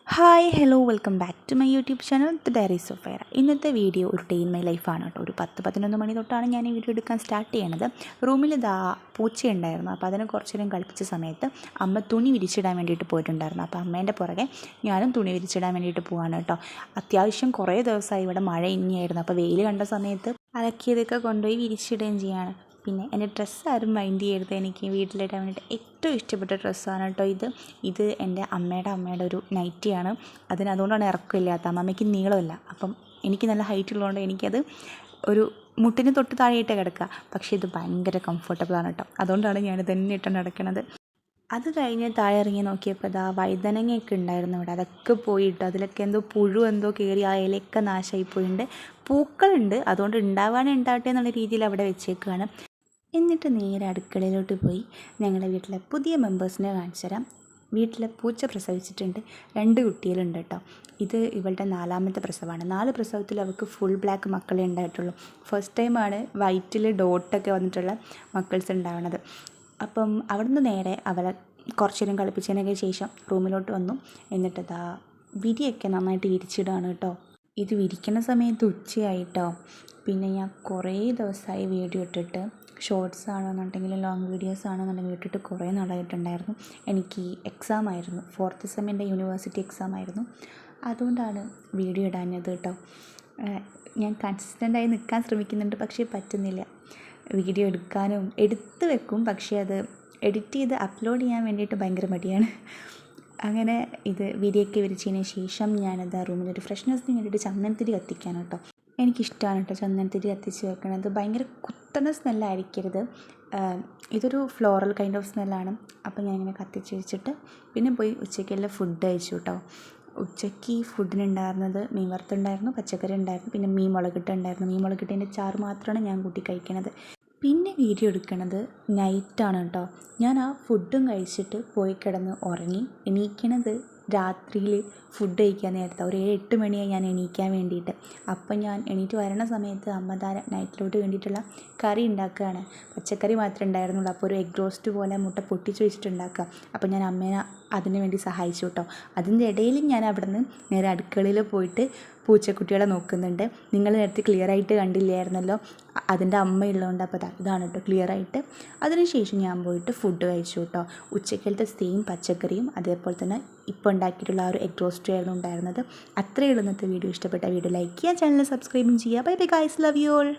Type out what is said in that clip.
Hi hello welcome back to my YouTube channel the diaries of fair. ഇന്നത്തെ video ഒരു day in my ലൈഫാണ് കേട്ടോ. ഒരു 10-11 മണി തൊട്ടാണ് ഞാൻ ഈ വീഡിയോ എടുക്കാൻ സ്റ്റാർട്ട് ചെയ്യണത്. റൂമിൽ പൂച്ചയുണ്ടായിരുന്നു. അപ്പോൾ അതിനെ കുറച്ച് നേരം കളിപ്പിച്ച സമയത്ത് അമ്മ തുണി വിരിച്ചിടാൻ വേണ്ടിയിട്ട് പോയിട്ടുണ്ടായിരുന്നു. അപ്പോൾ അമ്മേൻ്റെ പുറകെ ഞാനും തുണി വിരിച്ചിടാൻ വേണ്ടിയിട്ട് പോവാണ് കേട്ടോ. അത്യാവശ്യം കുറേ ദിവസമായി ഇവിടെ മഴ ഇനിയായിരുന്നു. അപ്പോൾ വെയിൽ കണ്ട സമയത്ത് അലക്കിയതൊക്കെ കൊണ്ടുപോയി വിരിച്ചിടുകയും ചെയ്യാണ്. പിന്നെ എൻ്റെ ഡ്രസ്സ് ആരും മൈൻഡ് ചെയ്യരുത്. എനിക്ക് വീട്ടിലിടാൻ വേണ്ടിയിട്ട് ഏറ്റവും ഇഷ്ടപ്പെട്ട ഡ്രസ്സാണ് കേട്ടോ ഇത് എൻ്റെ അമ്മയുടെ ഒരു നൈറ്റിയാണ്. അതുകൊണ്ടാണ് ഇറക്കമില്ലാത്ത. അമ്മയ്ക്ക് നീളമില്ല, അപ്പം എനിക്ക് നല്ല ഹൈറ്റ് ഉള്ളതുകൊണ്ട് എനിക്കത് ഒരു മുട്ടിന് തൊട്ട് താഴെയിട്ടേ കിടക്കുക. പക്ഷേ ഇത് ഭയങ്കര കംഫർട്ടബിളാണ് കേട്ടോ. അതുകൊണ്ടാണ് ഞാനിത് തന്നെ ഇട്ട് നടക്കുന്നത്. അത് കഴിഞ്ഞ് താഴെ ഇറങ്ങി നോക്കിയപ്പോൾ വഴുതനങ്ങയൊക്കെ ഉണ്ടായിരുന്നു ഇവിടെ. അതൊക്കെ പോയിട്ട് അതിലൊക്കെ പുഴു കയറി ആ ഇലയൊക്കെ നാശമായി പോയിട്ടുണ്ട്. പൂക്കളുണ്ട്, അതുകൊണ്ട് ഉണ്ടാവട്ടെ എന്നുള്ള രീതിയിൽ അവിടെ വെച്ചേക്കുകയാണ്. എന്നിട്ട് നേരെ അടുക്കളയിലോട്ട് പോയി ഞങ്ങളുടെ വീട്ടിലെ പുതിയ മെമ്പേഴ്സിനെ കാണിച്ചു തരാം. വീട്ടിലെ പൂച്ച പ്രസവിച്ചിട്ടുണ്ട്. 2 കുട്ടികളുണ്ട് കേട്ടോ. ഇത് ഇവളുടെ 4ാമത്തെ പ്രസവമാണ്. 4 പ്രസവത്തിൽ അവൾക്ക് ഫുൾ ബ്ലാക്ക് മക്കളെ ഉണ്ടായിട്ടുള്ളൂ. ഫസ്റ്റ് ടൈമാണ് വൈറ്റിൽ ഡോട്ടൊക്കെ വന്നിട്ടുള്ള മക്കൾസ് ഉണ്ടാവുന്നത്. അപ്പം അവിടുന്ന് നേരെ അവളെ കുറച്ച് നേരം കളിപ്പിച്ചതിനൊക്കെ ശേഷം റൂമിലോട്ട് വന്നു. എന്നിട്ട് വിരിയൊക്കെ നന്നായിട്ട് വിരിച്ചിടുകയാണ് കേട്ടോ. ഇത് വിരിക്കുന്ന സമയത്ത് ഉച്ചയായിട്ടോ. പിന്നെ ഞാൻ കുറേ ദിവസമായി വീഡിയോ ഇട്ടിട്ട്, ഷോർട്സ് ആണെന്നുണ്ടെങ്കിലും ലോങ് വീഡിയോസ് ആണെന്നുണ്ടെങ്കിലും ഇട്ടിട്ട് കുറേ നാളായിട്ടുണ്ടായിരുന്നു. എനിക്ക് എക്സാം ആയിരുന്നു, 4th സെമ്മിൻ്റെ യൂണിവേഴ്സിറ്റി എക്സാം ആയിരുന്നു. അതുകൊണ്ടാണ് വീഡിയോ ഇടാഞ്ഞത് കേട്ടോ. ഞാൻ കൺസിസ്റ്റൻ്റായി നിൽക്കാൻ ശ്രമിക്കുന്നുണ്ട്, പക്ഷേ പറ്റുന്നില്ല. വീഡിയോ എടുത്ത് വെക്കും, പക്ഷേ അത് എഡിറ്റ് ചെയ്ത് അപ്ലോഡ് ചെയ്യാൻ വേണ്ടിയിട്ട് ഭയങ്കര മടിയാണ്. അങ്ങനെ ഇത് വിരിയൊക്കെ വിരിച്ചതിന് ശേഷം ഞാനത് റൂമിലൊരു ഫ്രഷ്നെസ്സിന് വേണ്ടിയിട്ട് ചന്ദനത്തിരി കത്തിക്കാൻ കേട്ടോ. എനിക്കിഷ്ടമാണ് കേട്ടോ ചന്ദനത്തിരി കത്തിച്ച് വെക്കണത്. ഭയങ്കര കുത്തണ സ്മെല്ലായിരിക്കരുത്. ഇതൊരു ഫ്ലോറൽ കൈൻഡ് ഓഫ് സ്മെല്ലാണ്. അപ്പോൾ ഞാനിങ്ങനെ കത്തിച്ച് വെച്ചിട്ട് പിന്നെ പോയി ഉച്ചയ്ക്കെല്ലാം ഫുഡ് കഴിച്ചു കേട്ടോ. ഉച്ചയ്ക്ക് ഫുഡിനുണ്ടായിരുന്നത് മീൻ വറുത്തുണ്ടായിരുന്നു, പച്ചക്കറി ഉണ്ടായിരുന്നു, പിന്നെ മീൻ മുളകിട്ടുണ്ടായിരുന്നു. മീൻ മുളകിട്ടതിൻ്റെ ചാറ് മാത്രമാണ് ഞാൻ കൂട്ടി കഴിക്കണത്. പിന്നെ വീഡിയോ എടുക്കണത് നൈറ്റാണ് കേട്ടോ. ഞാൻ ആ ഫുഡും കഴിച്ചിട്ട് പോയി കിടന്ന് ഉറങ്ങി. എണീക്കണത് രാത്രിയിൽ ഫുഡ് കഴിക്കാൻ നേരത്തെ ഒരു 7-8 മണിയായി ഞാൻ എണീക്കാൻ വേണ്ടിയിട്ട്. അപ്പം ഞാൻ എണീറ്റ് വരണ സമയത്ത് അമ്മ നൈറ്റിലോട്ട് വേണ്ടിയിട്ടുള്ള കറി ഉണ്ടാക്കുകയാണ്. പച്ചക്കറി മാത്രമേ ഉണ്ടായിരുന്നുള്ളൂ. അപ്പോൾ ഒരു എഗ് റോസ്റ്റ് പോലെ മുട്ട പൊട്ടിച്ച് വെച്ചിട്ടുണ്ടാക്കുക. അപ്പോൾ ഞാൻ അമ്മേനെ അതിന് വേണ്ടി സഹായിച്ചു കേട്ടോ. അതിൻ്റെ ഇടയിൽ ഞാൻ അവിടെ നിന്ന് നേരെ അടുക്കളയിൽ പോയിട്ട് പൂച്ചക്കുട്ടികളെ നോക്കുന്നുണ്ട്. നിങ്ങൾ നേരത്തെ ക്ലിയറായിട്ട് കണ്ടില്ലായിരുന്നല്ലോ, അതിൻ്റെ അമ്മയുള്ളതുകൊണ്ട്. അപ്പോൾ ഇതാണ് കേട്ടോ ക്ലിയറായിട്ട്. അതിനുശേഷം ഞാൻ പോയിട്ട് ഫുഡ് കഴിച്ചു കേട്ടോ. ഉച്ചക്കലത്തെ സെയിം പച്ചക്കറിയും അതേപോലെ തന്നെ ഇപ്പോൾ ഉണ്ടാക്കിയിട്ടുള്ള ആ ഒരു എഗ് റോസ്റ്റും ആയിരുന്നു ഉണ്ടായിരുന്നത്. അത്രയേ ഉള്ളൂ ഇന്നത്തെ വീഡിയോ. ഇഷ്ടപ്പെട്ട വീഡിയോ ലൈക്ക് ചെയ്യുക, ചാനൽ സബ്സ്ക്രൈബും ചെയ്യുക. Bye bye guys, love you all.